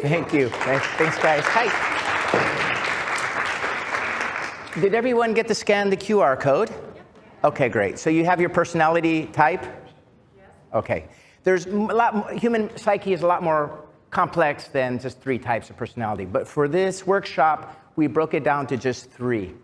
Thank you. Thanks, guys. Hi. Did everyone get to scan the QR code? Okay, great. So you have your personality type? Yes. Okay. There's a lot more, human psyche is a lot more complex than just 3 types of personality. But for this workshop, we broke it down to just 3.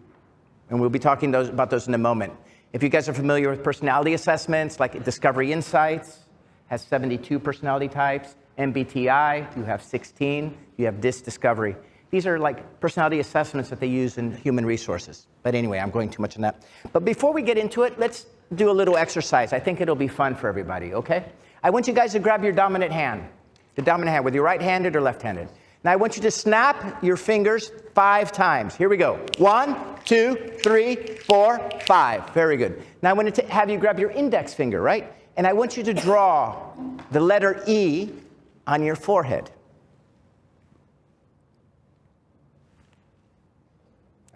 And we'll be talking about those in a moment. If you guys are familiar with personality assessments, like Discovery Insights has 72 personality types, MBTI, you have 16, you have Discovery. These are like personality assessments that they use in human resources. But anyway, I'm going too much on that. But before we get into it, let's do a little exercise. I think it'll be fun for everybody, okay? I want you guys to grab your dominant hand. The dominant hand, whether you're right-handed or left-handed. Now I want you to snap your fingers 5 times. Here we go. 1, 2, 3, 4, 5. Very good. Now I want to have you grab your index finger, right? And I want you to draw the letter E on your forehead.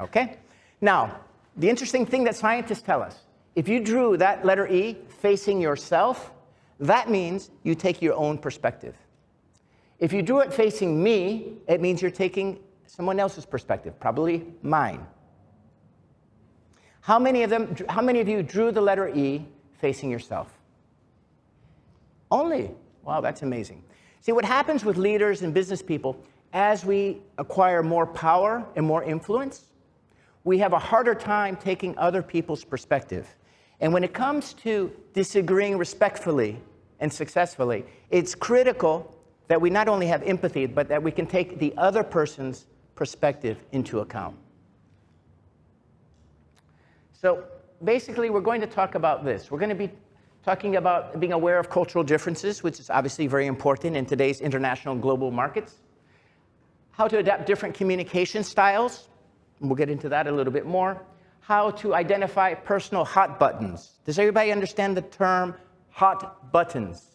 Okay? Now, the interesting thing that scientists tell us, if you drew that letter E facing yourself, that means you take your own perspective. If you drew it facing me, it means you're taking someone else's perspective, probably mine. How many of you drew the letter E facing yourself? Only. Wow, that's amazing. See, what happens with leaders and business people, as we acquire more power and more influence, we have a harder time taking other people's perspective. And when it comes to disagreeing respectfully and successfully, it's critical that we not only have empathy, but that we can take the other person's perspective into account. So basically, we're going to talk about this. We're going to be talking about being aware of cultural differences, which is obviously very important in today's international and global markets. How to adapt different communication styles. And we'll get into that a little bit more. How to identify personal hot buttons. Does everybody understand the term hot buttons?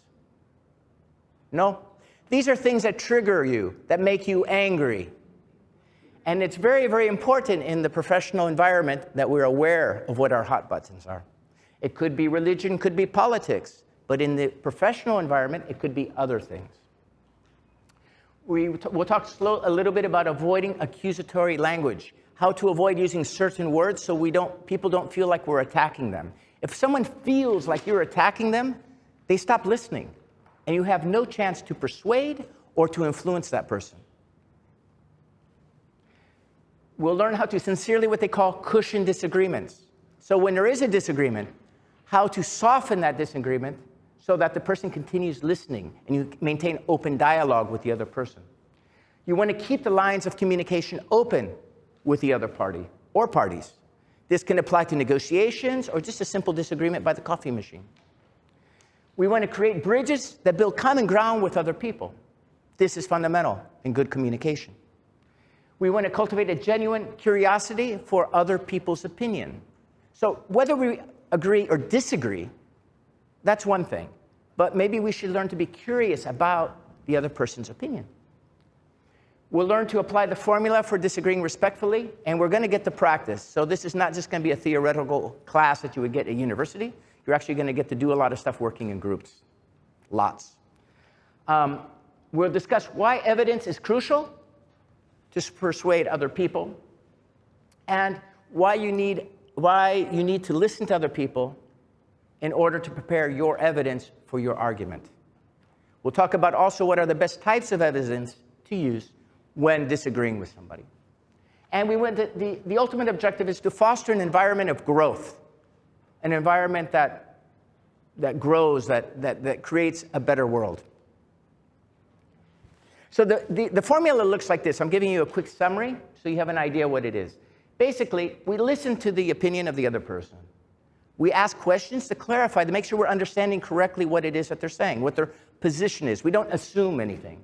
No? These are things that trigger you, that make you angry. And it's very, very important in the professional environment that we're aware of what our hot buttons are. It could be religion, could be politics, but in the professional environment, it could be other things. We'll talk a little bit about avoiding accusatory language, how to avoid using certain words so people don't feel like we're attacking them. If someone feels like you're attacking them, they stop listening, and you have no chance to persuade or to influence that person. We'll learn how to sincerely what they call cushion disagreements. So when there is a disagreement, how to soften that disagreement so that the person continues listening and you maintain open dialogue with the other person. You want to keep the lines of communication open with the other party or parties. This can apply to negotiations or just a simple disagreement by the coffee machine. We want to create bridges that build common ground with other people. This is fundamental in good communication. We want to cultivate a genuine curiosity for other people's opinion. So whether we agree or disagree, that's one thing. But maybe we should learn to be curious about the other person's opinion. We'll learn to apply the formula for disagreeing respectfully, and we're going to get to practice. So this is not just going to be a theoretical class that you would get at university. You're actually going to get to do a lot of stuff working in groups. Lots. We'll discuss why evidence is crucial to persuade other people, and why you need to listen to other people in order to prepare your evidence for your argument. We'll talk about also what are the best types of evidence to use when disagreeing with somebody. And the ultimate objective is to foster an environment of growth, an environment that grows, that creates a better world. So the formula looks like this. I'm giving you a quick summary so you have an idea what it is. Basically, we listen to the opinion of the other person. We ask questions to clarify, to make sure we're understanding correctly what it is that they're saying, what their position is. We don't assume anything.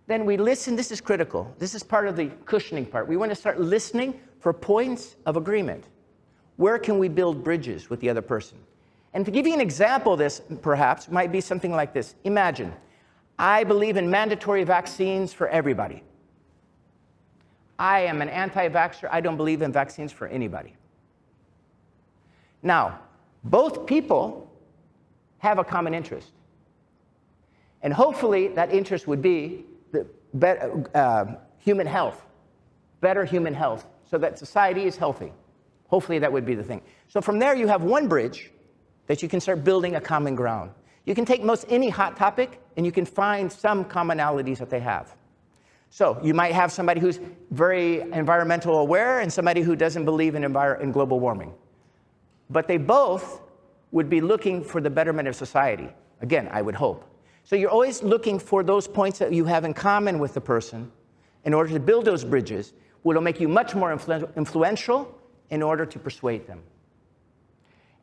Then we listen. This is critical. This is part of the cushioning part. We want to start listening for points of agreement. Where can we build bridges with the other person? And to give you an example of this, perhaps, might be something like this. Imagine, I believe in mandatory vaccines for everybody. I am an anti-vaxxer. I don't believe in vaccines for anybody. Now, both people have a common interest. And hopefully that interest would be human health, better human health, so that society is healthy. Hopefully that would be the thing. So from there you have one bridge that you can start building a common ground. You can take most any hot topic and you can find some commonalities that they have. So you might have somebody who's very environmental aware and somebody who doesn't believe in global warming. But they both would be looking for the betterment of society. Again, I would hope. So you're always looking for those points that you have in common with the person in order to build those bridges, which will make you much more influential in order to persuade them.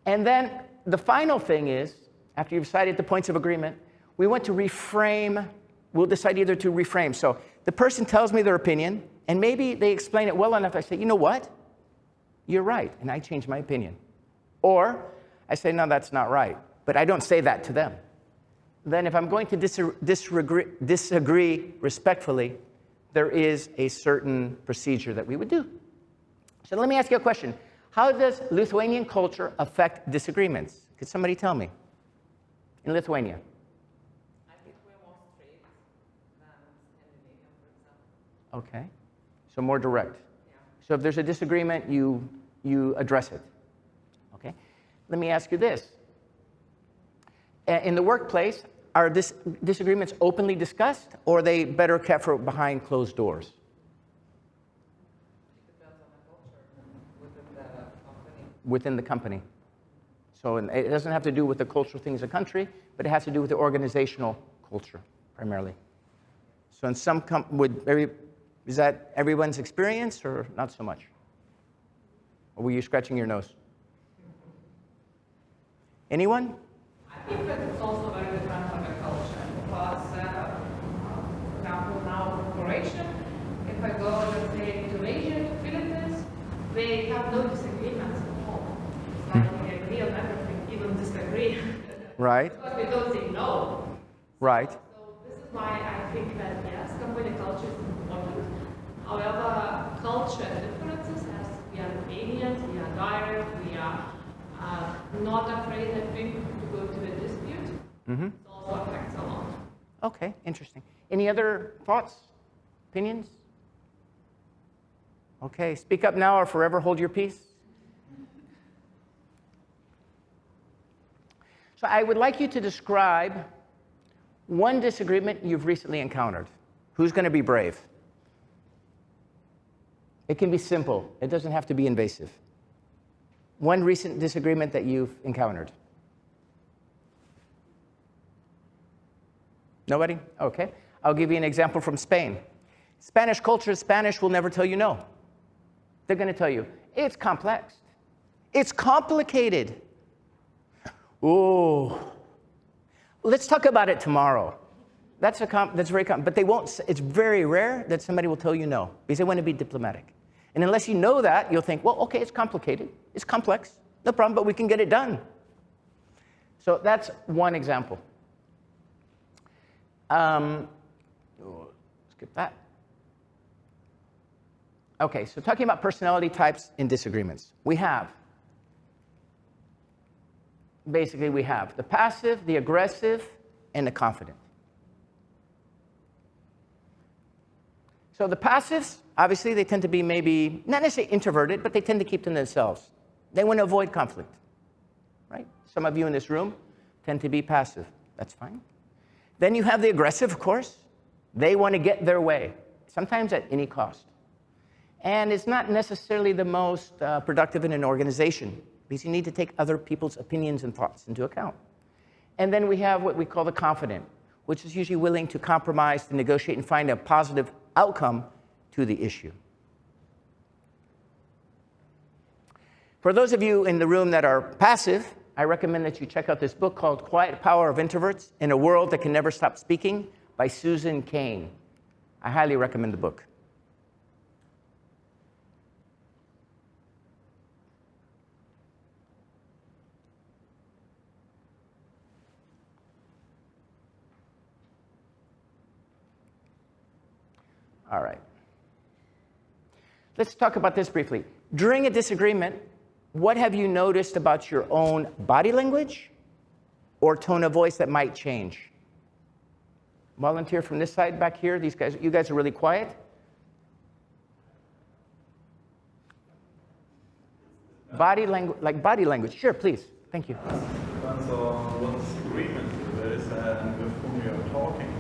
And then the final thing is, after you've decided the points of agreement, we want to reframe. We'll decide either to reframe. So the person tells me their opinion, and maybe they explain it well enough. I say, you know what? You're right, and I change my opinion. Or I say, no, that's not right. But I don't say that to them. Then if I'm going to disagree respectfully, there is a certain procedure that we would do. So let me ask you a question. How does Lithuanian culture affect disagreements? Could somebody tell me? In Lithuania. I think we're more straight than Scandinavia, for example. Okay. So more direct. Yeah. So if there's a disagreement, you address it. Okay. Let me ask you this. In the workplace, are disagreements openly discussed, or are they better kept behind closed doors? It depends on the culture within the company. Within the company. So it doesn't have to do with the cultural things of the country, but it has to do with the organizational culture, primarily. So in some is that everyone's experience, or not so much? Or were you scratching your nose? Anyone? I think that it's also very different from the culture because, for example, now corporation, if I go, let's say, to Asia, to Philippines, they have no disagreements at all. It's like we agree on everything, even disagree. Right. Because we don't say no. Right. So this is why I think that, yes, company culture is important. However, culture differences, as we are Lithuanians, we are direct, we are not afraid, I think, to go to a dispute. Mm-hmm. It also affects a lot. Okay, interesting. Any other thoughts, opinions? Okay, speak up now or forever hold your peace. So I would like you to describe one disagreement you've recently encountered. Who's going to be brave? It can be simple. It doesn't have to be invasive. One recent disagreement that you've encountered. Nobody? Okay. I'll give you an example from Spain. Spanish culture, Spanish will never tell you no. They're going to tell you, it's complex. It's complicated. Oh, let's talk about it tomorrow. That's very common, but they won't. It's very rare that somebody will tell you no because they want to be diplomatic. And unless you know that, you'll think, well, okay, it's complicated, it's complex, no problem, but we can get it done. So that's one example. Skip that. Okay, so talking about personality types in disagreements, we have the passive, the aggressive, and the confident. So the passives, obviously, they tend to be maybe, not necessarily introverted, but they tend to keep to themselves. They want to avoid conflict, right? Some of you in this room tend to be passive. That's fine. Then you have the aggressive, of course. They want to get their way, sometimes at any cost. And it's not necessarily the most productive in an organization because you need to take other people's opinions and thoughts into account. And then we have what we call the confident, which is usually willing to compromise, to negotiate, and find a positive outcome to the issue. For those of you in the room that are passive, I recommend that you check out this book called Quiet Power of Introverts in a World That Can Never Stop Speaking by Susan Cain. I highly recommend the book. All right. Let's talk about this briefly. During a disagreement, what have you noticed about your own body language or tone of voice that might change? Volunteer from this side back here. These guys, you guys are really quiet. Body language, like body language. Sure, please. Thank you. Depends on what disagreement there is and with whom you are talking.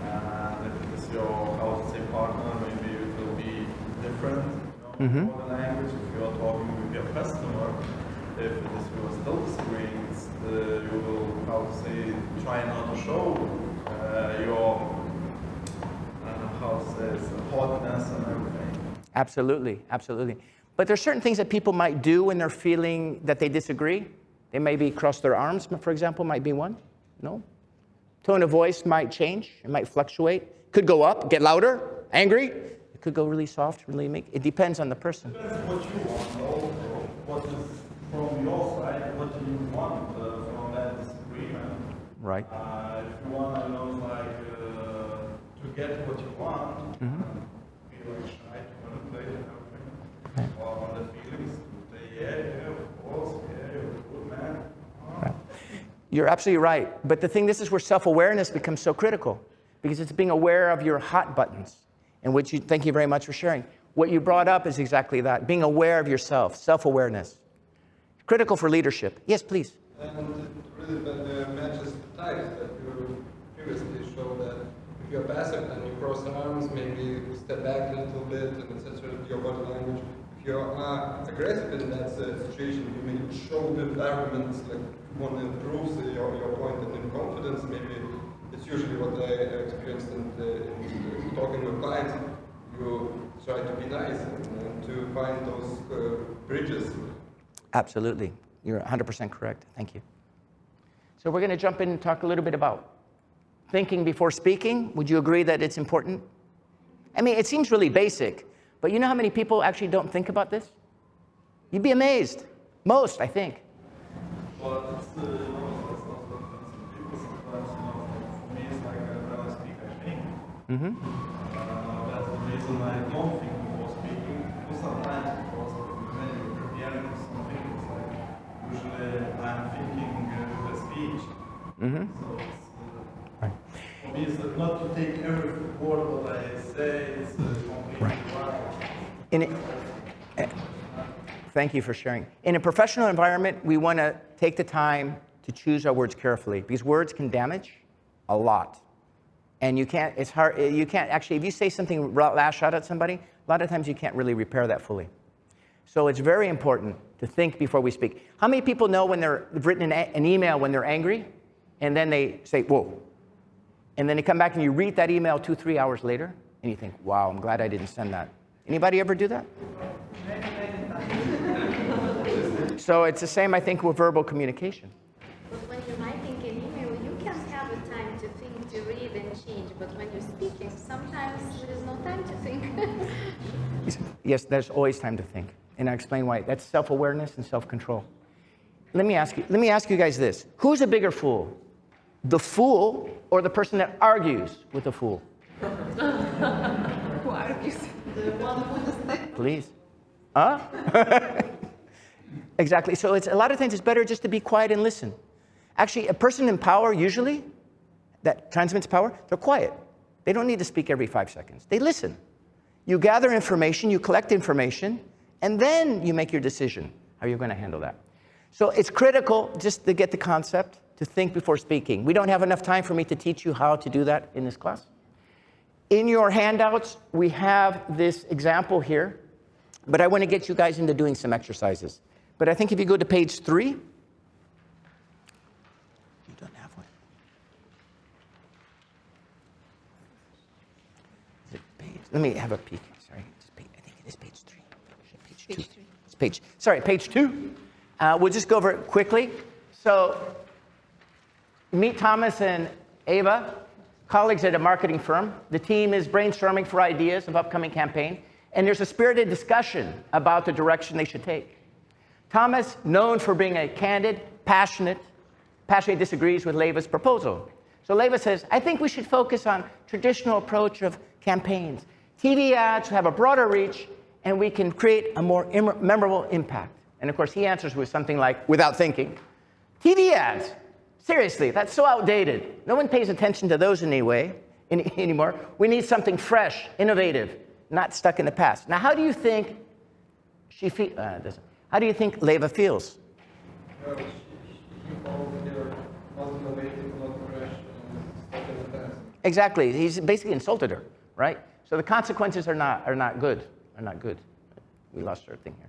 And if it is your, how to say, partner, maybe it will be different, for the language. If you are talking with your customer, if it is you are still disagreeing, you will, how to say, try not to show your, how to say, hotness and everything. Absolutely, absolutely. But there's certain things that people might do when they're feeling that they disagree. They maybe cross their arms, for example, might be one. No? Tone of voice might change. It might fluctuate. Could go up, get louder, angry. It could go really soft, really meek. It depends on the person. Depends what you want, also. What is from your side, what do you want from that disagreement? Right. If you want, to get what you want, feel like shy to manipulate and everything. Right. Or on the feelings, say, yeah, of course, yeah, you're a good man. Right. You're absolutely right. But the thing, this is where self-awareness becomes so critical, because it's being aware of your hot buttons, and which you, thank you very much for sharing. What you brought up is exactly that, being aware of yourself, self-awareness. Critical for leadership. Yes, please. And it really matches the types that you previously showed, that if you're passive and you cross arms, maybe you step back a little bit, and etc. Your body language. If you're aggressive in that situation, you may show the arguments, like you want to improve your point, and in confidence, maybe it's usually what I experienced in talking with clients. You try to be nice and to find those bridges. Absolutely. You're 100% correct. Thank you. So we're going to jump in and talk a little bit about thinking before speaking. Would you agree that it's important? I mean, it seems really basic, but you know how many people actually don't think about this? You'd be amazed. Most, I think. Well, it's not people sometimes, for me, it's like when I speak, I think. That's the reason I don't think before speaking. Because sometimes, because when you're preparing for something, it's like usually I'm thinking with a speech. So it's, for me, it's not to take every word that I say, it's completely right. Thank you for sharing. In a professional environment, we want to take the time to choose our words carefully, because words can damage a lot. And you can't, it's hard, you can't actually, if you say something, lash out at somebody, a lot of times you can't really repair that fully. So it's very important to think before we speak. How many people know when they've written an email when they're angry, and then they say, whoa, and then they come back and you read that email 2-3 hours later, and you think, wow, I'm glad I didn't send that. Anybody ever do that? So it's the same, I think, with verbal communication. But when you're writing an email, you can have a time to think, to read and change. But when you're speaking, sometimes there is no time to think. Yes, there's always time to think. And I'll explain why. That's self-awareness and self-control. Let me ask you guys this. Who's a bigger fool? The fool or the person that argues with the fool? Who argues? The one with the stick. Please. Huh? Exactly. So it's, a lot of times it's better just to be quiet and listen. Actually, a person in power, usually, that transmits power, they're quiet. They don't need to speak every 5 seconds. They listen. You gather information, you collect information, and then you make your decision how you're going to handle that. So it's critical just to get the concept, to think before speaking. We don't have enough time for me to teach you how to do that in this class. In your handouts, we have this example here, but I want to get you guys into doing some exercises. But I think if you go to page 3, you don't have one. Is it page? Let me have a peek. Sorry, I think it is page 3. Page 2. It's page 2. We'll just go over it quickly. So, meet Thomas and Ava, colleagues at a marketing firm. The team is brainstorming for ideas of upcoming campaign, and there's a spirited discussion about the direction they should take. Thomas, known for being a candid, passionate, disagrees with Leva's proposal. So Leva says, I think we should focus on traditional approach of campaigns. TV ads have a broader reach, and we can create a more memorable impact. And of course, he answers with something like, without thinking, TV ads? Seriously, that's so outdated. No one pays attention to those in any way. anymore. We need something fresh, innovative, not stuck in the past. Now, how do you think how do you think 𝐊𝐵 feels? Well, he calls here not innovative, not fresh, and stuck in the past. Exactly. He's basically insulted her, right? So the consequences are not good. Are not good. We lost our thing here.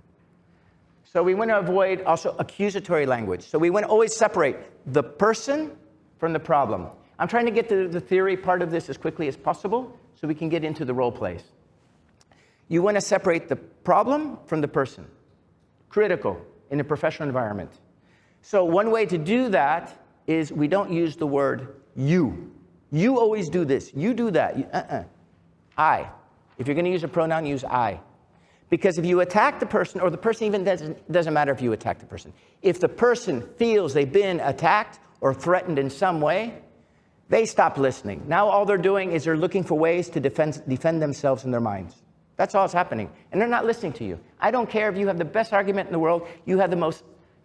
So we want to avoid also accusatory language. So we want to always separate the person from the problem. I'm trying to get to the theory part of this as quickly as possible so we can get into the role plays. You want to separate the problem from the person. Critical in a professional environment. So one way to do that is we don't use the word you. You always do this. You do that. I. If you're going to use a pronoun, use I. Because if you attack the person, or the person even doesn't matter if you attack the person. If the person feels they've been attacked or threatened in some way, they stop listening. Now all they're doing is they're looking for ways to defend themselves in their minds. That's all that's happening. And they're not listening to you. I don't care if you have the best argument in the world, you have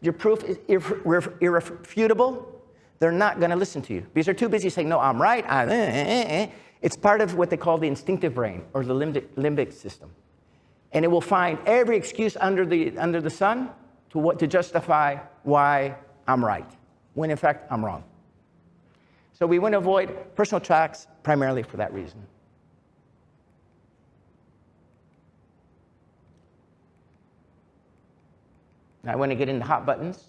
your proof is irrefutable, they're not going to listen to you. Because they're too busy saying, no, I'm right. It's part of what they call the instinctive brain, or the limbic system. And it will find every excuse under the sun to justify why I'm right, when in fact I'm wrong. So we want to avoid personal attacks primarily for that reason. Now I want to get into hot buttons.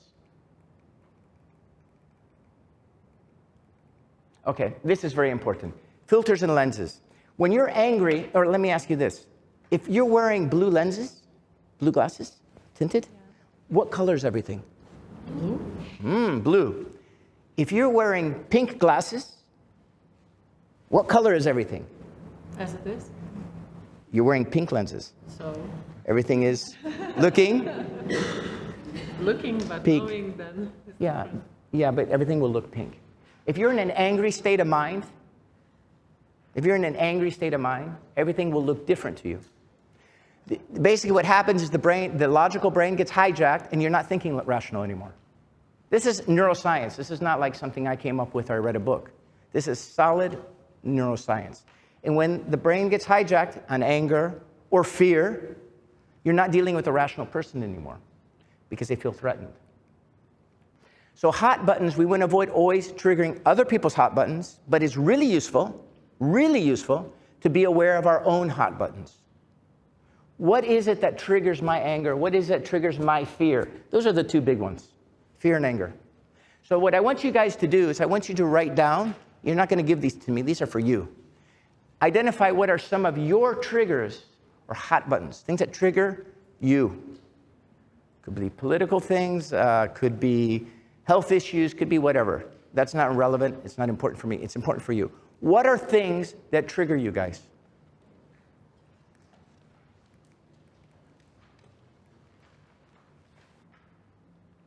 Okay, this is very important. Filters and lenses. When you're angry, or let me ask you this. If you're wearing blue lenses, blue glasses, tinted, what color is everything? Blue. Blue. If you're wearing pink glasses, what color is everything? As it is. You're wearing pink lenses. So. Everything is looking. Looking, but pink. knowing then. Yeah, but everything will look pink. If you're in an angry state of mind, everything will look different to you. Basically what happens is the logical brain gets hijacked and you're not thinking rational anymore. This is neuroscience. This is not like something I came up with or I read a book. This is solid neuroscience. And when the brain gets hijacked on anger or fear, you're not dealing with a rational person anymore because they feel threatened. So hot buttons, we want to avoid always triggering other people's hot buttons, but it's really useful to be aware of our own hot buttons. What is it that triggers my anger? What is it that triggers my fear? Those are the two big ones, fear and anger. So what I want you guys to do is I want you to write down, you're not going to give these to me, these are for you. Identify what are some of your triggers or hot buttons, things that trigger you. Could be political things, could be health issues, could be whatever. That's not relevant, it's not important for me, it's important for you. What are things that trigger you guys?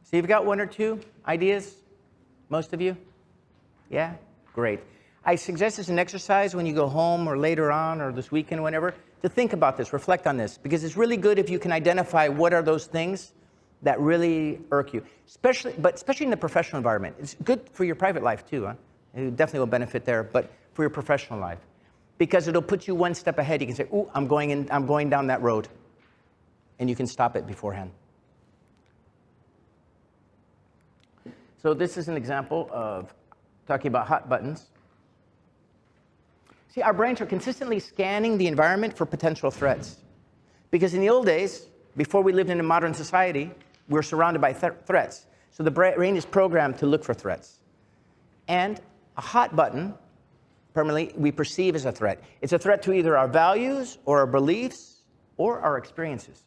So you've got one or two ideas, most of you? Yeah? Great. I suggest as an exercise when you go home or later on or this weekend, whenever, to think about this, reflect on this, because it's really good if you can identify what are those things that really irk you, especially in the professional environment. It's good for your private life too, huh? It definitely will benefit there, but for your professional life, because it'll put you one step ahead. You can say, "Ooh, I'm going down that road," and you can stop it beforehand. So this is an example of talking about hot buttons. See, our brains are consistently scanning the environment for potential threats, because in the old days, before we lived in a modern society, we're surrounded by threats. So the brain is programmed to look for threats. And a hot button, permanently, we perceive as a threat. It's a threat to either our values or our beliefs or our experiences.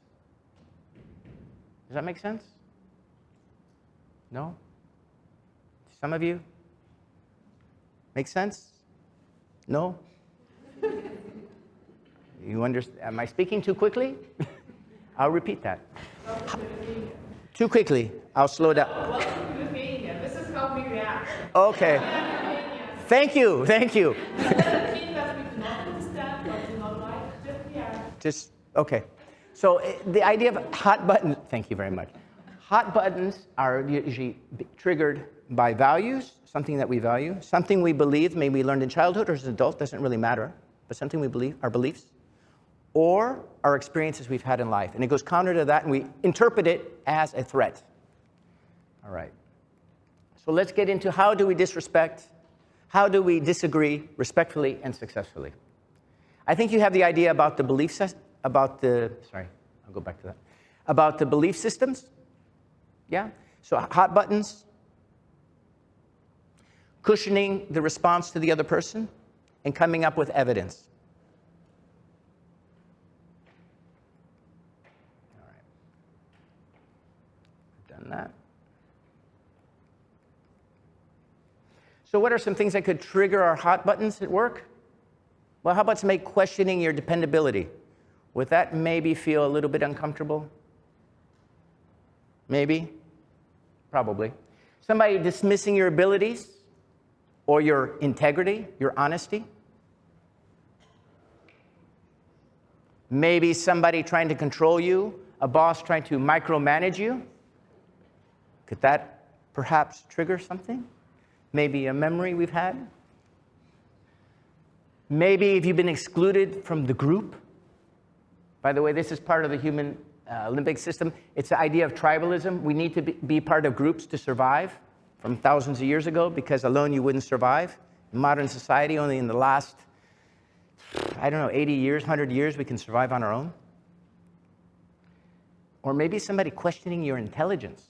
Does that make sense? No? Some of you? Make sense? No? You understand? Am I speaking too quickly? I'll repeat that. Too quickly. I'll slow down. Welcome to Lithuania. This is how we react. Okay. Thank you. Thank you. It doesn't mean that we do not understand or do not like, just react. Okay. So the idea of hot button, thank you very much. Hot buttons are usually triggered by values, something that we value, something we believe, maybe we learned in childhood or as an adult, doesn't really matter, but something we believe, our beliefs, or our experiences we've had in life. And it goes counter to that, and we interpret it as a threat. All right. So let's get into how do we disrespect, how do we disagree respectfully and successfully. I think you have the idea about the belief about the belief systems. Yeah? So hot buttons, cushioning the response to the other person, and coming up with evidence. All right. Done that. So what are some things that could trigger our hot buttons at work? Well, how about make questioning your dependability? Would that maybe feel a little bit uncomfortable? Maybe? Probably. Somebody dismissing your abilities or your integrity, your honesty? Maybe somebody trying to control you, a boss trying to micromanage you? Could that perhaps trigger something? Maybe a memory we've had? Maybe if you've been excluded from the group. By the way, this is part of the human limbic system. It's the idea of tribalism. We need to be part of groups to survive from thousands of years ago, because alone you wouldn't survive. In modern society, only in the last, 80 years, 100 years, we can survive on our own. Or maybe somebody questioning your intelligence.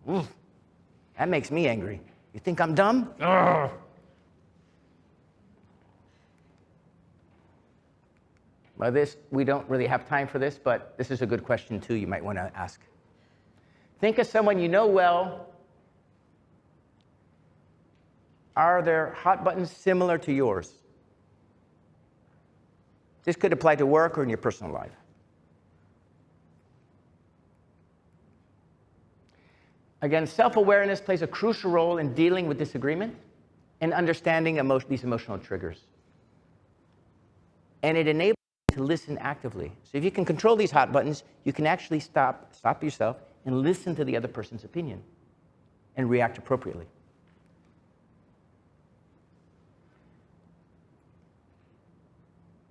That makes me angry. You think I'm dumb? Ugh. Well, we don't really have time for this, but this is a good question too you might want to ask. Think of someone you know well. Are their hot buttons similar to yours? This could apply to work or in your personal life. Again, self-awareness plays a crucial role in dealing with disagreement and understanding these emotional triggers. And it enables you to listen actively. So if you can control these hot buttons, you can actually stop yourself and listen to the other person's opinion and react appropriately.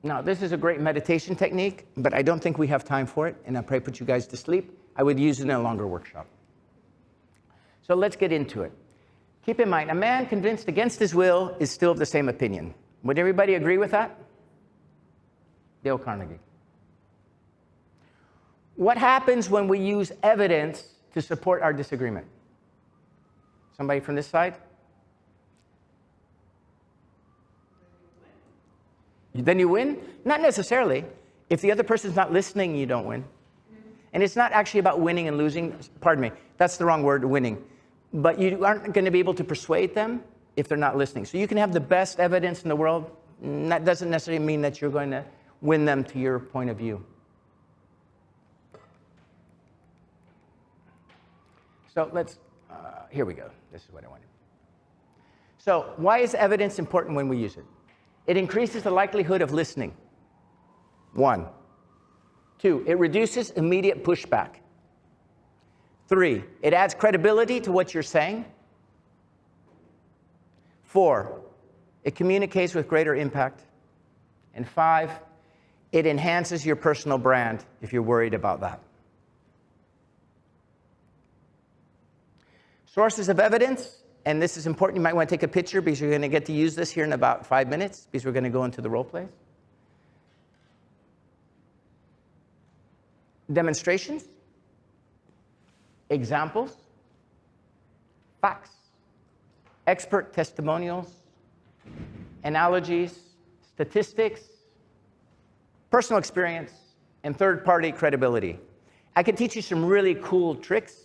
Now, this is a great meditation technique, but I don't think we have time for it, and I'll probably put you guys to sleep. I would use it in a longer workshop. So let's get into it. Keep in mind, a man convinced against his will is still of the same opinion. Would everybody agree with that? Dale Carnegie. What happens when we use evidence to support our disagreement? Somebody from this side? Then you win? Not necessarily. If the other person's not listening, you don't win. And it's not actually about winning and losing. Pardon me, that's the wrong word, winning. But you aren't going to be able to persuade them if they're not listening. So you can have the best evidence in the world. That doesn't necessarily mean that you're going to win them to your point of view. So here we go. This is what I wanted. So why is evidence important when we use it? It increases the likelihood of listening. 1. 2, it reduces immediate pushback. 3, it adds credibility to what you're saying. 4, it communicates with greater impact. And 5, it enhances your personal brand if you're worried about that. Sources of evidence, and this is important, you might want to take a picture because you're going to get to use this here in about 5 minutes because we're going to go into the role plays. Demonstrations, examples, facts, expert testimonials, analogies, statistics, personal experience, and third-party credibility. I can teach you some really cool tricks,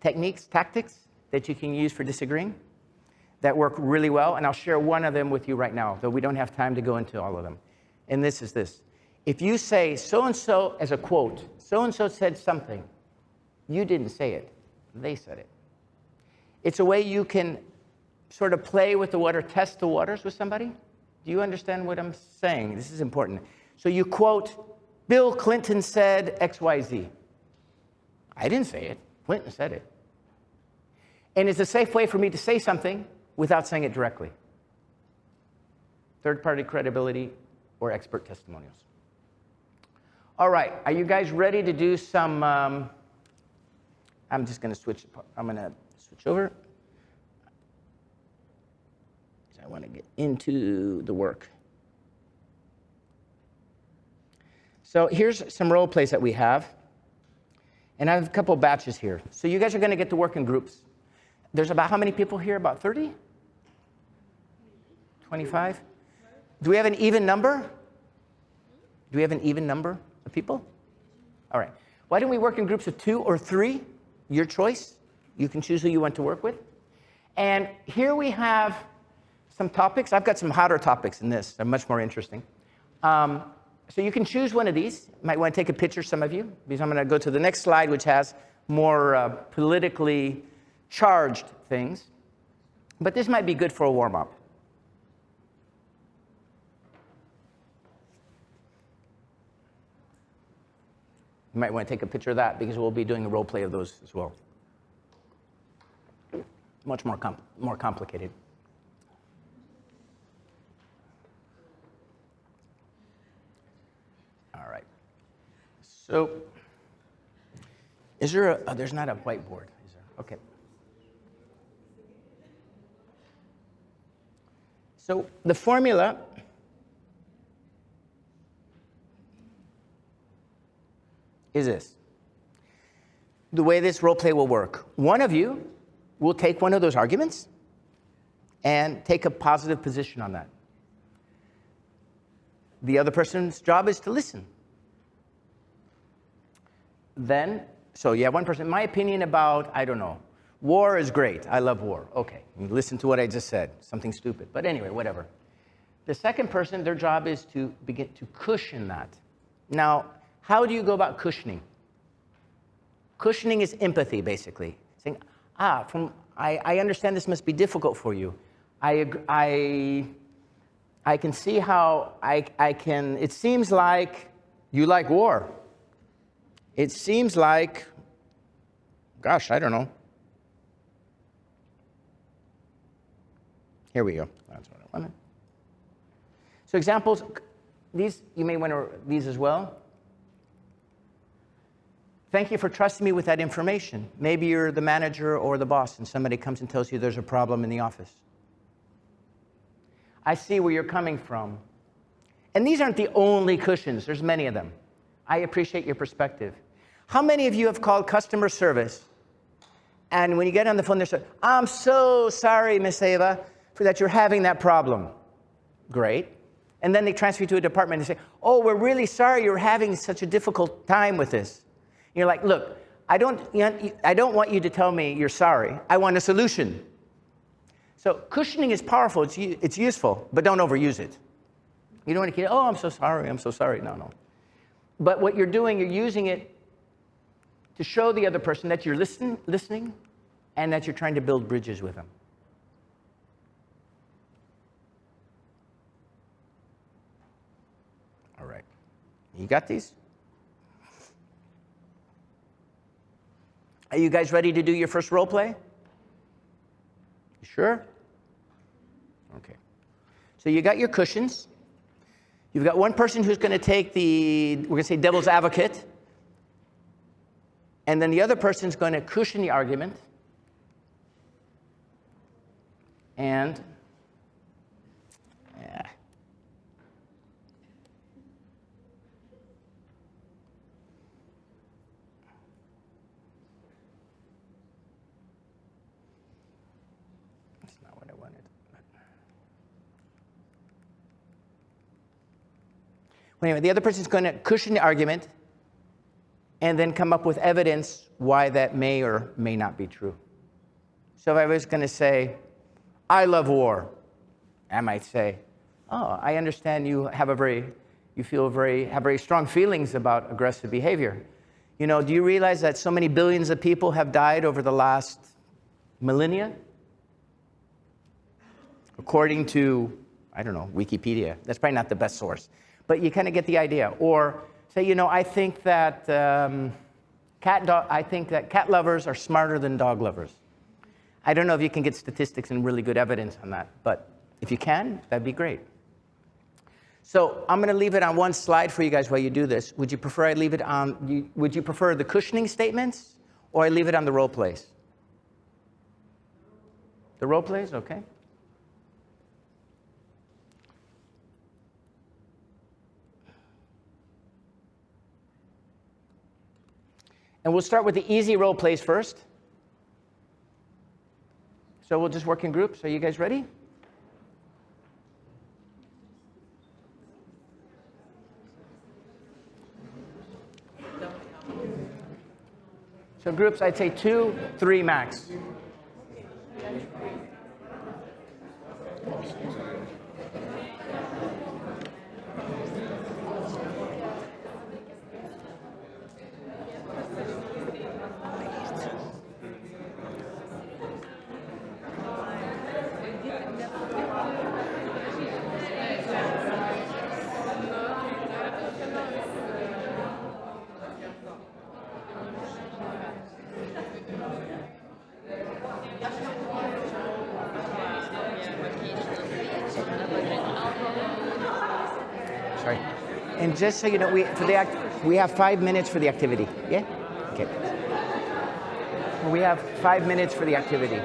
techniques, tactics that you can use for disagreeing that work really well, and I'll share one of them with you right now, though we don't have time to go into all of them. And this is this. If you say so-and-so as a quote, so-and-so said something, you didn't say it, they said it. It's a way you can sort of play with the water, test the waters with somebody. Do you understand what I'm saying? This is important. So you quote, Bill Clinton said XYZ. I didn't say it. went and said it. And it's a safe way for me to say something without saying it directly. Third-party credibility or expert testimonials. All right, are you guys ready to do some, I'm just gonna switch over. I wanna get into the work. So here's some role plays that we have. And I have a couple batches here. So you guys are gonna get to work in groups. There's about how many people here? About 30? 25? Do we have an even number? Do we have an even number of people? All right. Why don't we work in groups of 2 or 3? Your choice. You can choose who you want to work with. And here we have some topics. I've got some hotter topics in this. They're much more interesting. So you can choose one of these. You might want to take a picture, some of you, because I'm going to go to the next slide, which has more politically charged things. But this might be good for a warm-up. You might want to take a picture of that because we'll be doing a role play of those as well. Much more complicated. All right. So, is there a, there's not a whiteboard, is there? Okay. So, the formula is this. The way this role play will work. One of you will take one of those arguments and take a positive position on that. The other person's job is to listen. Then, so you have one person, my opinion about, I don't know, war is great. I love war. Okay, you listen to what I just said. Something stupid. But anyway, whatever. The second person, their job is to begin to cushion that. Now, how do you go about cushioning? Cushioning is empathy, basically. Saying, I understand this must be difficult for you. I can see how it seems like you like war. It seems like, gosh, I don't know. Here we go. That's what I wanted. So examples, these, you may want to, these as well. Thank you for trusting me with that information. Maybe you're the manager or the boss and somebody comes and tells you there's a problem in the office. I see where you're coming from. And these aren't the only cushions. There's many of them. I appreciate your perspective. How many of you have called customer service and when you get on the phone, they say, I'm so sorry, Miss Eva, for that you're having that problem. Great. And then they transfer you to a department and say, oh, we're really sorry you're having such a difficult time with this. You're like, look, I don't want you to tell me you're sorry. I want a solution. So cushioning is powerful. It's useful, but don't overuse it. You don't want to keep, oh, I'm so sorry. I'm so sorry. No. But what you're doing, you're using it to show the other person that you're listening and that you're trying to build bridges with them. All right. You got these? Are you guys ready to do your first role play? You sure? Okay. So you got your cushions. You've got one person who's going to take the, we're going to say devil's advocate. And then the other person's going to cushion the argument. And, yeah. Anyway, the other person's going to cushion the argument and then come up with evidence why that may or may not be true. So if I was going to say, I love war, I might say, oh, I understand you have very strong feelings about aggressive behavior. You know, do you realize that so many billions of people have died over the last millennia? According to, I don't know, Wikipedia. That's probably not the best source. But you kind of get the idea. Or say, you know, I think that I think that cat lovers are smarter than dog lovers. I don't know if you can get statistics and really good evidence on that, but if you can, that'd be great. So I'm going to leave it on one slide for you guys while you do this. Would you prefer I leave it on, would you prefer the cushioning statements, or I leave it on the role plays? The role plays, okay. And we'll start with the easy role plays first. So we'll just work in groups. Are you guys ready? So groups, I'd say 2, 3 max. Sorry. And just so you know, we have 5 minutes for the activity. Yeah? Okay. We have 5 minutes for the activity.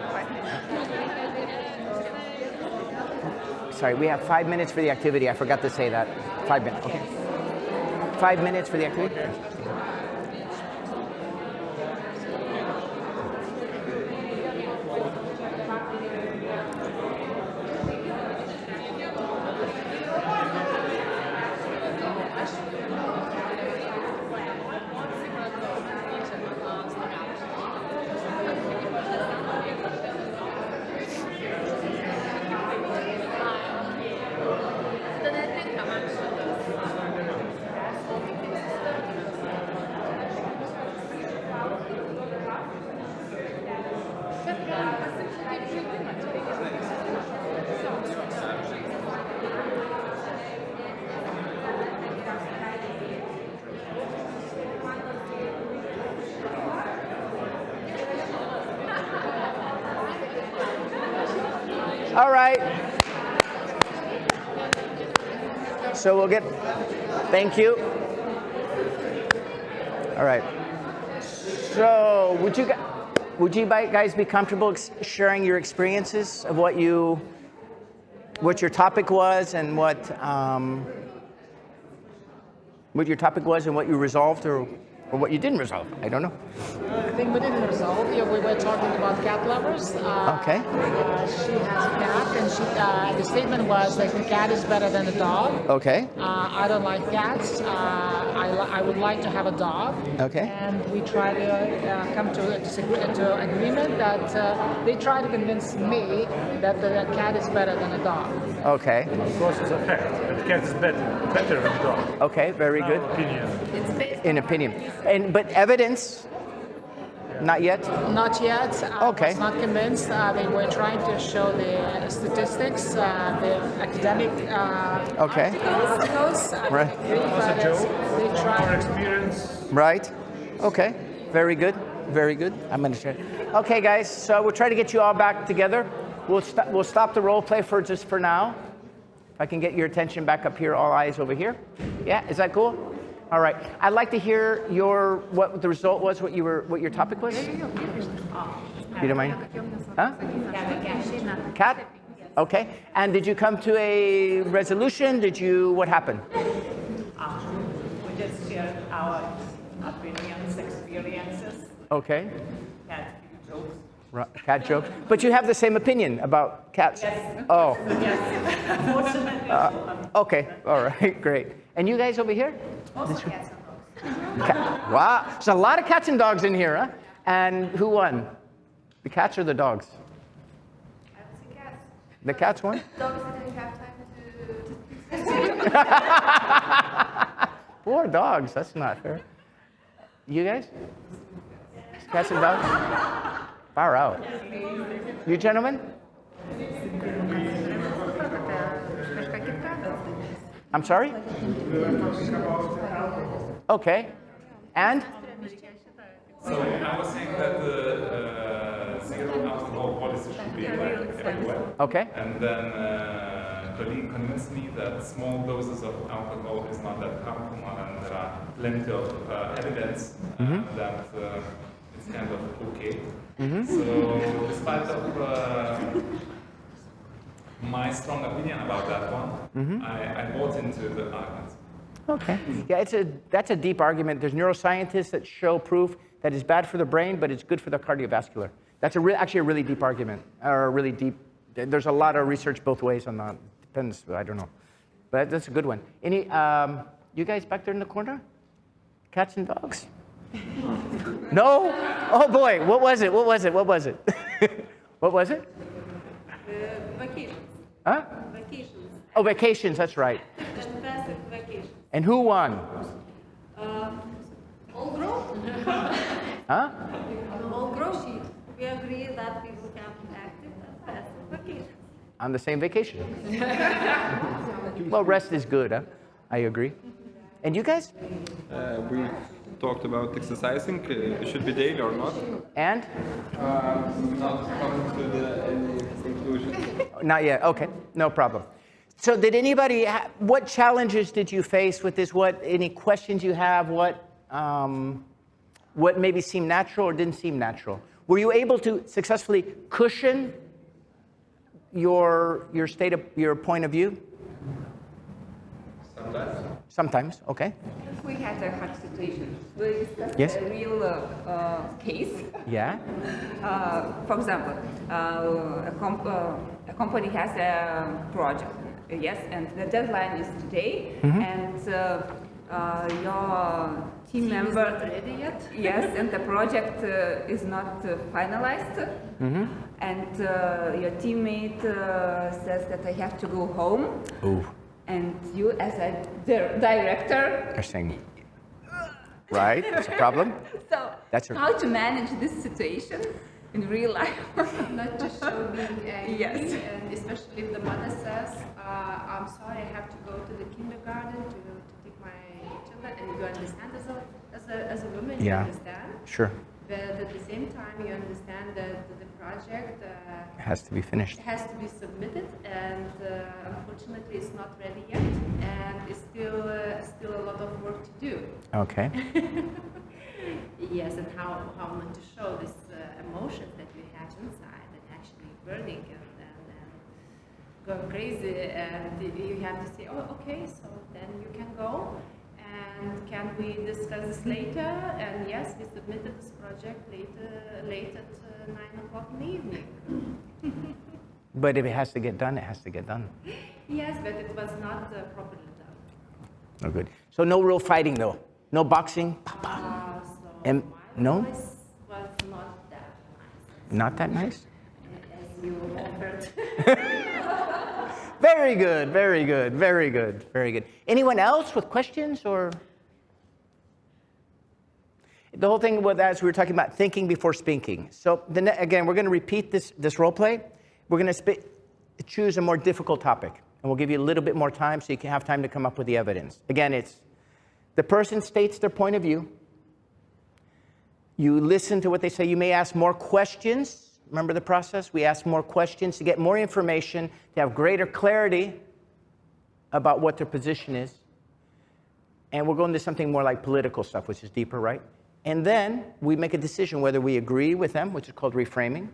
Sorry, we have 5 minutes for the activity. I forgot to say that. 5 minutes. Okay. 5 minutes for the activity. All right. So we'll get, thank you. All right. So would you guys be comfortable sharing your experiences of what your topic was and what your topic was and what you resolved or what you didn't resolve? I don't know. I think we didn't resolve. Yeah, we were talking about cat lovers. Okay. She has a cat, and the statement was that the cat is better than the dog. Okay. I don't like cats. I would like to have a dog. Okay. And we try to come to agreement that they try to convince me that the cat is better than a dog. Okay. Of course, it's a fact. The cat is better than dog. Okay, very good. Opinion. In opinion. But evidence? Not yet? Not yet. Okay. I was not convinced. They were trying to show the statistics, the academic articles. Right. Also, Joe, They our tried. experience. Right. Okay. Very good. Very good. I'm going to share. Okay, guys. So we'll try to get you all back together. We'll stop the role play for just for now. If I can get your attention back up here, all eyes over here. Yeah. Is that cool? All right. I'd like to hear what the result was, what your topic was. You don't mind? Huh? Cat? Okay. And did you come to a resolution? What happened? We just shared our opinions, experiences, Okay. and jokes. Cat jokes. But you have the same opinion about cats? Yes. Oh. Yes, unfortunately. Okay. All right. Great. And you guys over here? Also cats and dogs. Wow. There's a lot of cats and dogs in here, huh? And who won? The cats or the dogs? I would say cats. The cats won? Dogs didn't have time to Poor dogs. That's not fair. You guys? Cats and dogs? Far out. You gentlemen? I'm sorry? Okay. And? So I was saying that zero alcohol policy should be everywhere. Okay. And then Colleen convinced me that small doses of alcohol is not that harmful, and there are plenty of evidence that it's kind of okay. So despite of my strong opinion about that one, I bought into the argument. Okay. Yeah, that's a deep argument. There's neuroscientists that show proof that it's bad for the brain, but it's good for the cardiovascular. That's actually a really deep argument, or a really deep. There's a lot of research both ways on that. Depends. I don't know, but that's a good one. Any? You guys back there in the corner? Cats and dogs? No? Oh boy, what was it? What was it? What was it? What was it? Vacations. Huh? Vacations. Oh, vacations, that's right. And passive vacations. And who won? All group. Huh? All group. We agree that we will have active and passive vacations. On the same vacation. Well, rest is good, huh? I agree. And you guys? We talked about exercising. It should be daily or not. And? Not come to any conclusion. Not yet. Okay, no problem. So did anybody, what challenges did you face with this? Any questions you have? What maybe seemed natural or didn't seem natural? Were you able to successfully cushion your point of view? Sometimes. Sometimes, okay. We had a hard situation. We discussed Yes. a real case. Yeah. For example, a company has a project, yes, and the deadline is today, and your team member Is not ready yet? yes, and the project is not finalized, and your teammate says that I have to go home. Ooh. And you, as a director, Are saying, right? That's a problem. so That's a- how to manage this situation in real life? Not to show being angry, Yes. and especially if the mother says, I'm sorry, I have to go to the kindergarten to take my children, and you understand as a woman, you Yeah. understand. Sure. But at the same time, you understand that the project It has to be finished. has to be submitted, and unfortunately, it's not ready yet, and it's still a lot of work to do. Okay. Yes, and how not to show this emotions that you have inside and actually burning and going crazy, and you have to say, oh, okay, so then you can go. And can we discuss this later? And yes, we submitted this project late at 9 o'clock in the evening. But if it has to get done, it has to get done. Yes, but it was not properly done. Oh, good. So no real fighting, though? No boxing? So And my no? voice was not that nice, Not that nice? as you offered. Very good, very good, very good, very good. Anyone else with questions or? The whole thing with, as we were talking about, thinking before speaking. So again, we're going to repeat this role play. We're going to choose a more difficult topic, and we'll give you a little bit more time so you can have time to come up with the evidence. Again, it's the person states their point of view. You listen to what they say. You may ask more questions. Remember the process? We ask more questions to get more information, to have greater clarity about what their position is. And we'll go into something more like political stuff, which is deeper, right? And then we make a decision whether we agree with them, which is called reframing,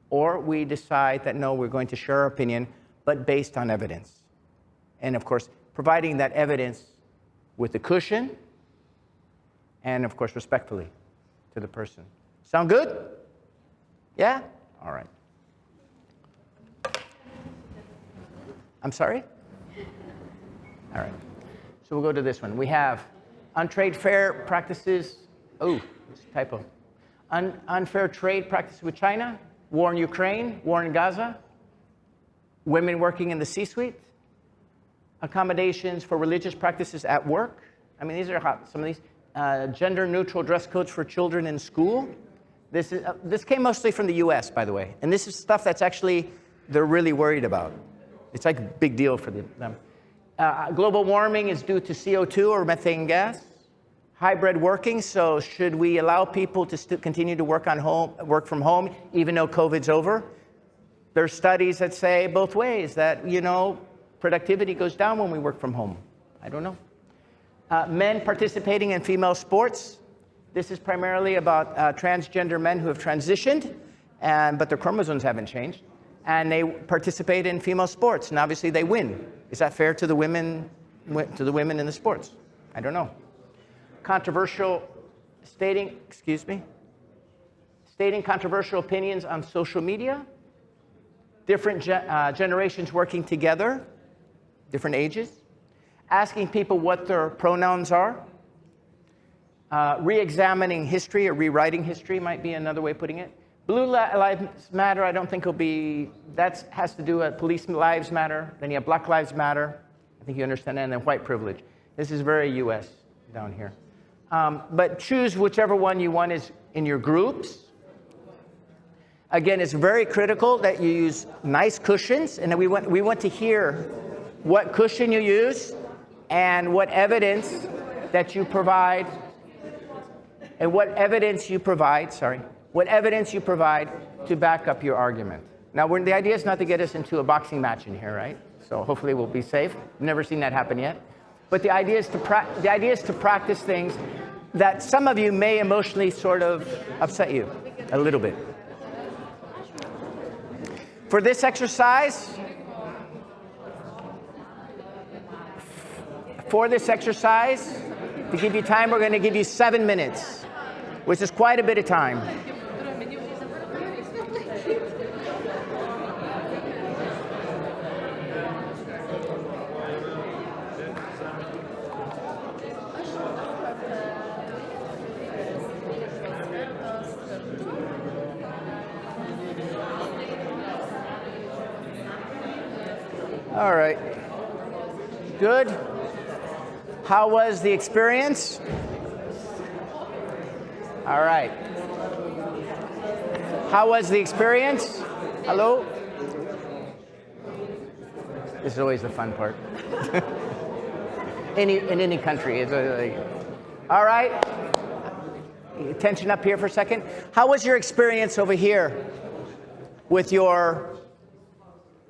or we decide that no, we're going to share our opinion, but based on evidence. And of course, providing that evidence with the cushion, and of course, respectfully to the person. Sound good? Yeah? All right. I'm sorry? All right. So we'll go to this one. We have untrade fair practices. Oh, it's a typo. Unfair trade practices with China, war in Ukraine, war in Gaza, women working in the C-suite, accommodations for religious practices at work. I mean, these are hot, some of these. Gender-neutral dress codes for children in school. This came mostly from the US, by the way. And this is stuff that's actually, they're really worried about. It's like a big deal for them. Global warming is due to CO2 or methane gas. hybrid working, so should we allow people to continue to work from home, even though COVID's over? There's studies that say both ways, that, productivity goes down when we work from home. I don't know. Men participating in female sports. This is primarily about transgender men who have transitioned, but their chromosomes haven't changed, and they participate in female sports, and obviously they win. Is that fair to the women in the sports? I don't know. Controversial stating controversial opinions on social media. Different generations working together, different ages. Asking people what their pronouns are. Re-examining history or rewriting history might be another way of putting it. Blue Lives Matter, I don't think will be, that has to do with police lives matter. Then you have Black Lives Matter. I think you understand that. And then white privilege. This is very US down here. But choose whichever one you want is in your groups. Again, it's very critical that you use nice cushions. And then we want to hear what cushion you use and what evidence that you provide. And what evidence you provide, to back up your argument. Now, the idea is not to get us into a boxing match in here, right? So hopefully we'll be safe. I've never seen that happen yet. But the idea is to practice things that some of you may emotionally sort of upset you a little bit. For this exercise, to give you time, we're going to give you 7 minutes, which is quite a bit of time. All right. Good. How was the experience? All right. How was the experience? Hello? This is always the fun part. In any country. All right. Attention up here for a second. How was your experience over here with your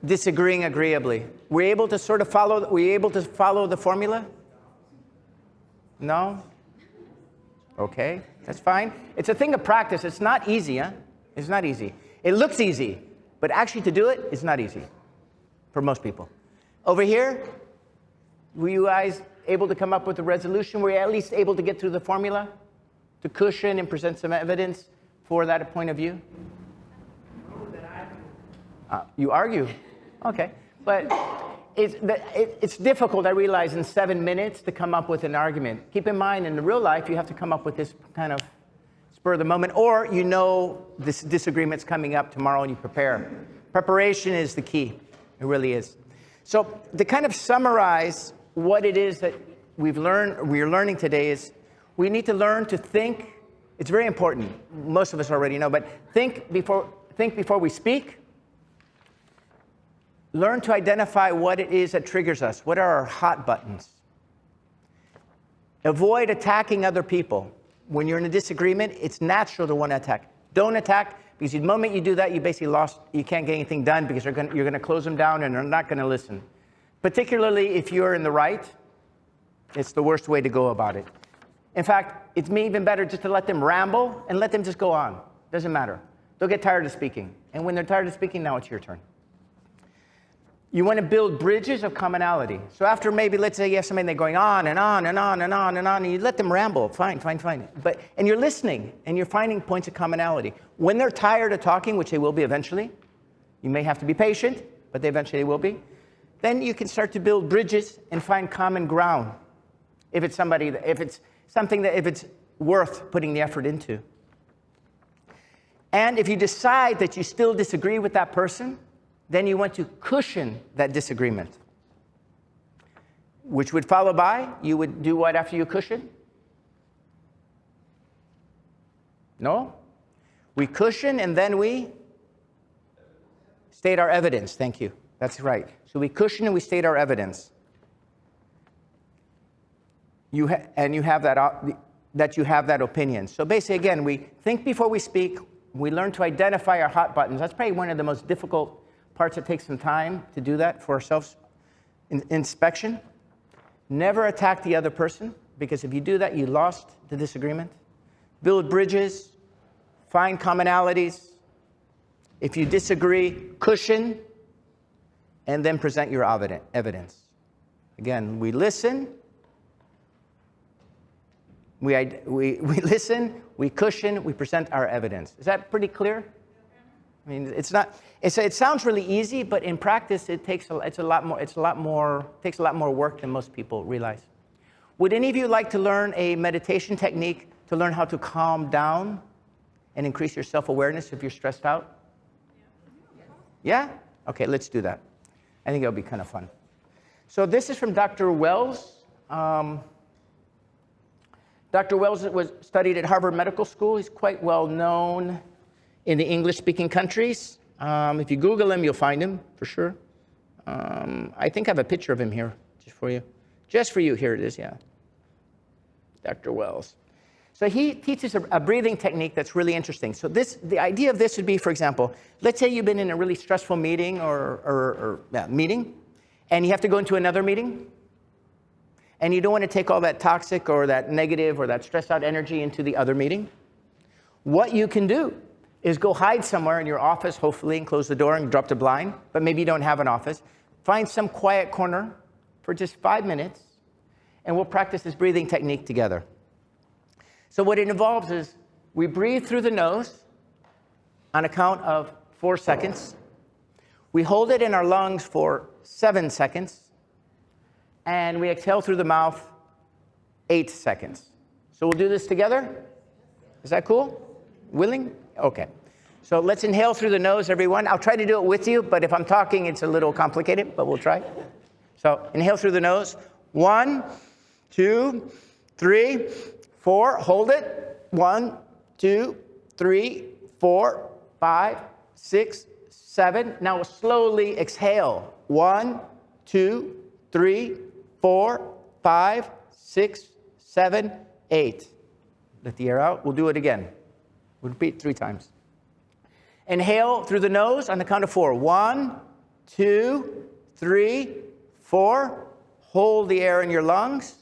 disagreeing agreeably? Were you able to sort of follow the formula? No? Okay, that's fine. It's a thing of practice. It's not easy, huh? It's not easy. It looks easy, but actually to do it is not easy for most people. Over here, were you guys able to come up with a resolution? Were you at least able to get through the formula to cushion and present some evidence for that point of view? You argue. Okay. But it's difficult, I realize, in 7 minutes to come up with an argument. Keep in mind, in the real life, you have to come up with this kind of spur of the moment, or this disagreement's coming up tomorrow and you prepare. Preparation is the key. It really is. So to kind of summarize what it is that we're learning today is we need to learn to think. It's very important. Most of us already know, but think before we speak. Learn to identify what it is that triggers us. What are our hot buttons? Avoid attacking other people. When you're in a disagreement, it's natural to want to attack. Don't attack, because the moment you do that, you basically lost. You can't get anything done because you're going to close them down and they're not going to listen. Particularly if you're in the right, it's the worst way to go about it. In fact, it's even better just to let them ramble and let them just go on. Doesn't matter. They'll get tired of speaking. And when they're tired of speaking, now it's your turn. You want to build bridges of commonality. So after maybe, let's say you have somebody they're going on and on and on and on and on, and you let them ramble, fine. And you're listening, and you're finding points of commonality. When they're tired of talking, which they will be eventually, you may have to be patient, but they eventually will be, then you can start to build bridges and find common ground. If it's worth putting the effort into. And if you decide that you still disagree with that person, then you want to cushion that disagreement. Which would follow by, you would do what after you cushion? No? We cushion and then we state our evidence. Thank you. That's right. So we cushion and we state our evidence. You have that. that you have that opinion. So basically, again, we think before we speak. We learn to identify our hot buttons. That's probably one of the most difficult parts. It takes some time to do that for ourselves. Inspection. Never attack the other person, because if you do that, you lost the disagreement. Build bridges. Find commonalities. If you disagree, cushion, and then present your evidence. Again, we listen. We listen, we cushion, we present our evidence. Is that pretty clear? I mean, it sounds really easy, but in practice, it takes a lot more work than most people realize. Would any of you like to learn a meditation technique to learn how to calm down and increase your self-awareness if you're stressed out? Yeah? Okay, let's do that. I think it'll be kind of fun. So this is from Dr. Wells. Dr. Wells was studied at Harvard Medical School. He's quite well known in the English-speaking countries. If you Google him, you'll find him for sure. I think I have a picture of him here just for you. Just for you, here it is, yeah. Dr. Wells. So he teaches a breathing technique that's really interesting. So the idea of this would be, for example, let's say you've been in a really stressful meeting meeting, and you have to go into another meeting. And you don't want to take all that toxic or that negative or that stressed out energy into the other meeting. What you can do is go hide somewhere in your office, hopefully, and close the door and drop the blind, but maybe you don't have an office. Find some quiet corner for just 5 minutes, and we'll practice this breathing technique together. So what it involves is we breathe through the nose on a count of 4 seconds. We hold it in our lungs for 7 seconds. And we exhale through the mouth 8 seconds. So we'll do this together. Is that cool? Willing? Okay. So let's inhale through the nose, everyone. I'll try to do it with you, but if I'm talking, it's a little complicated, but we'll try. So inhale through the nose. 1, 2, 3, 4. Hold it. 1, 2, 3, 4, 5, 6, 7. Now slowly exhale. 1, 2, 3, 4, 5, 6, 7, 8. Let the air out. We'll do it again. We'll repeat 3 times. Inhale through the nose on the count of 4. 1, 2, 3, 4. Hold the air in your lungs.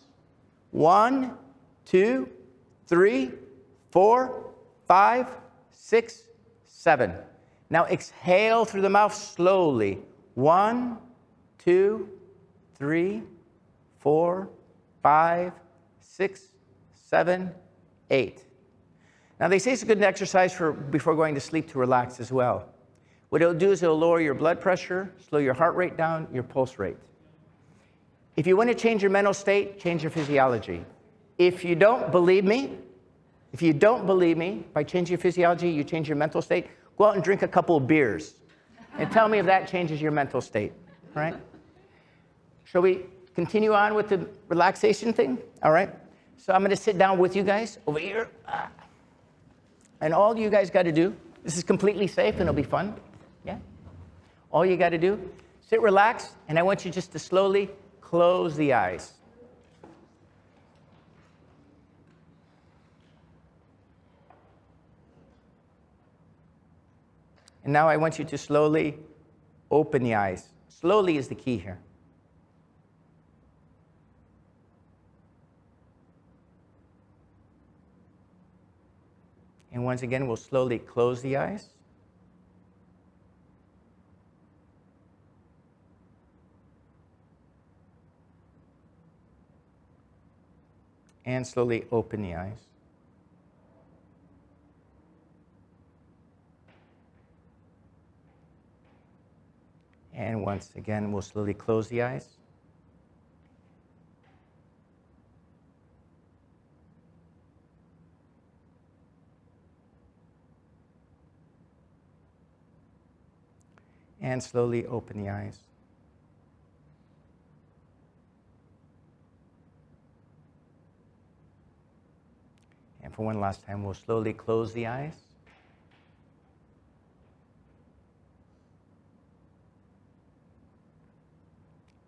1, 2, 3, 4, 5, 6, 7. Now exhale through the mouth slowly. 1, 2, 3, 4, 5, 6, 7, 8. Now they say it's a good exercise before going to sleep to relax as well. What it'll do is it'll lower your blood pressure, slow your heart rate down, your pulse rate. If you want to change your mental state, change your physiology. If you don't believe me, by changing your physiology, you change your mental state, go out and drink a couple of beers and tell me if that changes your mental state, all right? Shall we continue on with the relaxation thing? All right. So I'm going to sit down with you guys over here. And all you guys got to do, this is completely safe and it'll be fun. Yeah. All you got to do, sit relaxed, and I want you just to slowly close the eyes. And now I want you to slowly open the eyes. Slowly is the key here. And once again, we'll slowly close the eyes. And slowly open the eyes. And once again, we'll slowly close the eyes. And slowly open the eyes. And for one last time, we'll slowly close the eyes.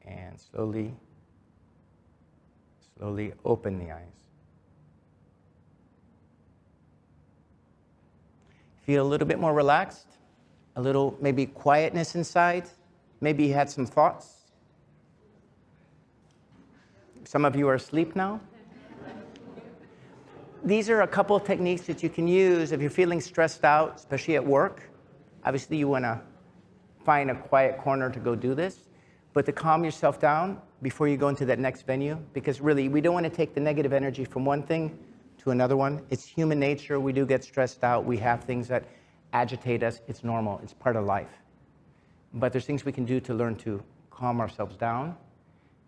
And slowly open the eyes. Feel a little bit more relaxed, a little maybe quietness inside. Maybe you had some thoughts. Some of you are asleep now. These are a couple of techniques that you can use if you're feeling stressed out, especially at work. Obviously, you want to find a quiet corner to go do this, but to calm yourself down before you go into that next venue, because really, we don't want to take the negative energy from one thing to another one. It's human nature. We do get stressed out. We have things that agitate us. It's normal. It's part of life. But there's things we can do to learn to calm ourselves down,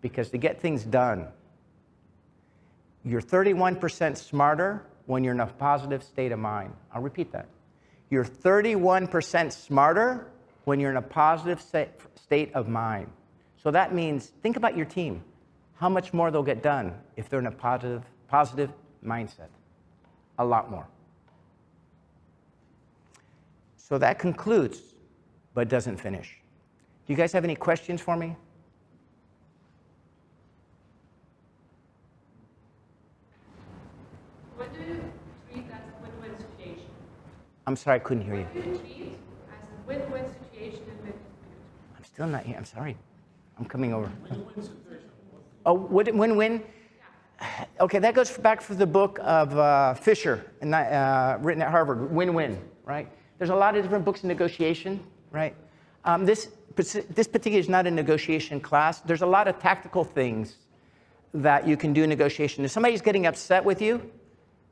because to get things done, you're 31% smarter when you're in a positive state of mind. I'll repeat that. You're 31% smarter when you're in a positive state of mind. So that means, think about your team. How much more they'll get done if they're in a positive mindset? A lot more. So that concludes, but doesn't finish. Do you guys have any questions for me? What do you treat as a win-win situation? I'm sorry, I couldn't hear you. What do you treat as a win-win situation in the I'm still not here. I'm sorry. I'm coming over. Win-win situation. Oh, win-win? Okay, that goes back for the book of Fisher, written at Harvard, Win-Win, right? There's a lot of different books in negotiation, right? This particular is not a negotiation class. There's a lot of tactical things that you can do in negotiation. If somebody's getting upset with you,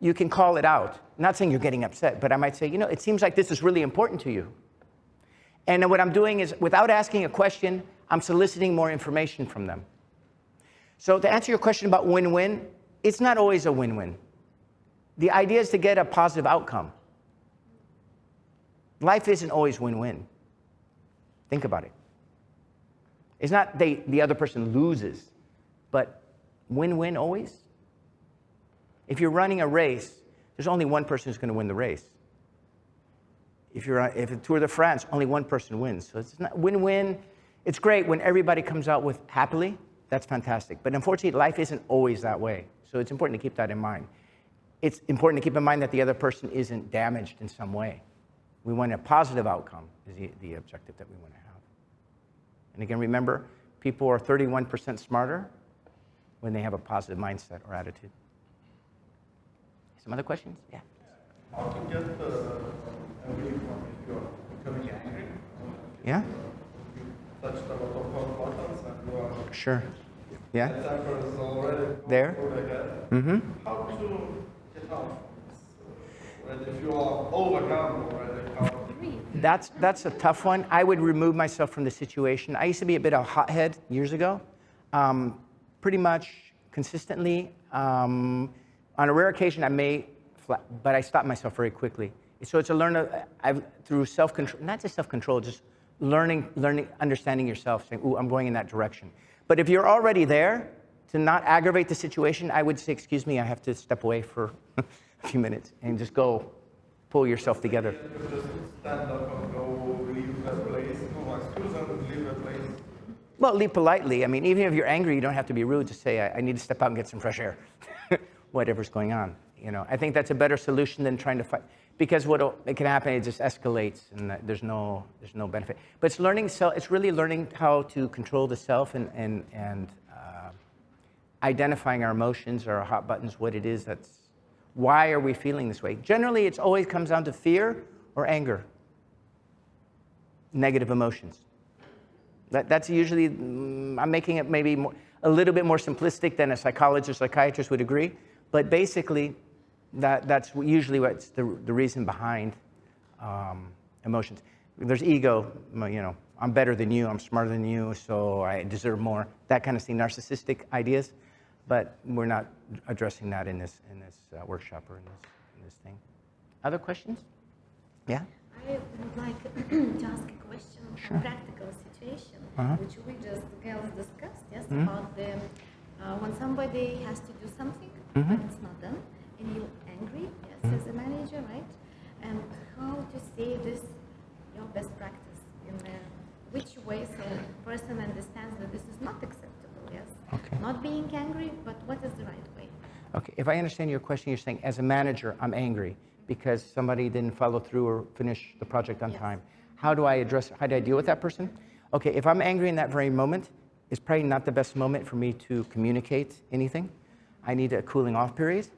you can call it out. I'm not saying you're getting upset, but I might say, you know, it seems like this is really important to you. And then what I'm doing is, without asking a question, I'm soliciting more information from them. So to answer your question about win-win, it's not always a win-win. The idea is to get a positive outcome. Life isn't always win-win. Think about it. It's not the other person loses, but win-win always? If you're running a race, there's only one person who's going to win the race. If it's Tour de France, only one person wins. So it's not win-win. It's great when everybody comes out with happily. That's fantastic. But unfortunately, life isn't always that way. So it's important to keep that in mind. It's important to keep in mind that the other person isn't damaged in some way. We want a positive outcome is the objective that we want to have. And again, remember, people are 31% smarter when they have a positive mindset or attitude. Some other questions? Yeah. How to get away from if you're becoming angry? Yeah? You touched a lot of hot buttons and you are... Sure. Yeah? The temper is already there. Through the head. Mm-hmm. How to get out from this? Right? If you are overcome already, how... That's a tough one. I would remove myself from the situation. I used to be a bit of a hothead years ago. Pretty much consistently. On a rare occasion, I may, but I stop myself very quickly. So it's a through self-control, not just self-control, just learning, understanding yourself, saying, ooh, I'm going in that direction. But if you're already there, to not aggravate the situation, I would say, excuse me, I have to step away for a few minutes and just go pull yourself together. You just stand up and go leave that place, no excuse and leave that place. Well, leave politely. I mean, even if you're angry, you don't have to be rude. Just say, I need to step out and get some fresh air. Whatever's going on, you know. I think that's a better solution than trying to fight, because it can happen, it just escalates, and there's no benefit. But it's it's really learning how to control the self and identifying our emotions, our hot buttons, what it is why are we feeling this way? Generally, it always comes down to fear or anger, negative emotions. That's usually, I'm making it maybe a little bit more simplistic than a psychologist or psychiatrist would agree, but basically, that's usually what's the reason behind emotions. There's ego, you know, I'm better than you, I'm smarter than you, so I deserve more, that kind of thing, narcissistic ideas, but we're not addressing that in this workshop or in this thing. Other questions? Yeah? I would like to ask a question on a practical situation, which we just discussed, yes, about when somebody has to do something, but it's not done, and you're angry, yes, as a manager, right? And how to say this, your best practice, in which way so a person understands that this is not acceptable, yes? Okay. Not being angry, but what is the right way? Okay, if I understand your question, you're saying, as a manager, I'm angry because somebody didn't follow through or finish the project on time. How do I deal with that person? Okay, if I'm angry in that very moment, it's probably not the best moment for me to communicate anything. I need a cooling off period.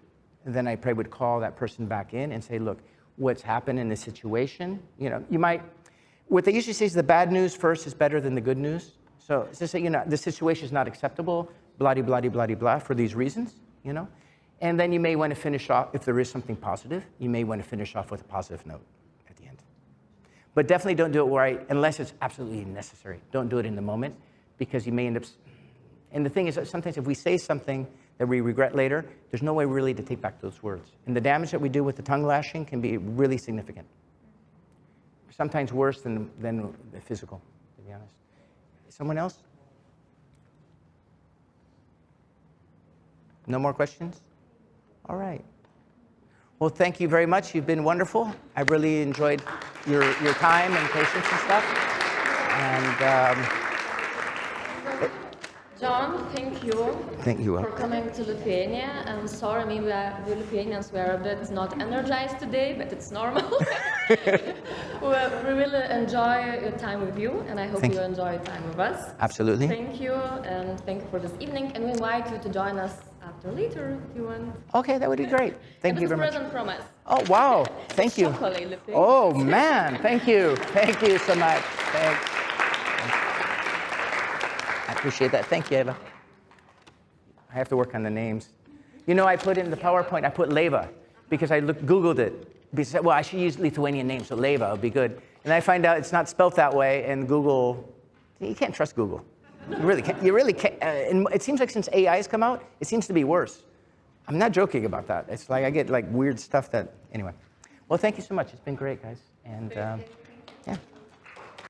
And then I probably would call that person back in and say, look, what's happened in this situation? You know, you might, what they usually say is the bad news first is better than the good news. So it's just say, you know, the situation is not acceptable, blah, blah, blah, blah, blah, for these reasons, you know? And then you may want to finish off, if there is something positive, you may want to finish off with a positive note at the end. But definitely don't do it unless it's absolutely necessary. Don't do it in the moment, because you may end up, and the thing is that sometimes if we say something that we regret later, there's no way really to take back those words. And the damage that we do with the tongue lashing can be really significant. Sometimes worse than the physical, to be honest. Someone else? No more questions? All right. Well, thank you very much. You've been wonderful. I really enjoyed your time and patience and stuff. And John, thank you. Thank you. For coming to Lithuania. I'm sorry, maybe the Lithuanians were a bit not energized today, but it's normal. We really enjoy your time with you, and I hope you enjoy your time with us. Absolutely. Thank you, and thank you for this evening. And we invite you to join us after later if you want. Okay, that would be great. Thank you very much. This is a present from us. Oh, wow. Thank you. Oh, man. Thank you. Thank you so much. Thanks. I appreciate that. Thank you, Eva. I have to work on the names. You know, I put in the PowerPoint, I put 𝐊𝐵𝐲 because I Googled it. Because, well, I should use Lithuanian names, so 𝐊𝐵𝐲 would be good. And I find out it's not spelt that way, and Google, you can't trust Google. You really can't. You really can't. And it seems like since AI has come out, it seems to be worse. I'm not joking about that. It's like I get like weird stuff that, anyway. Well, thank you so much. It's been great, guys. And yeah.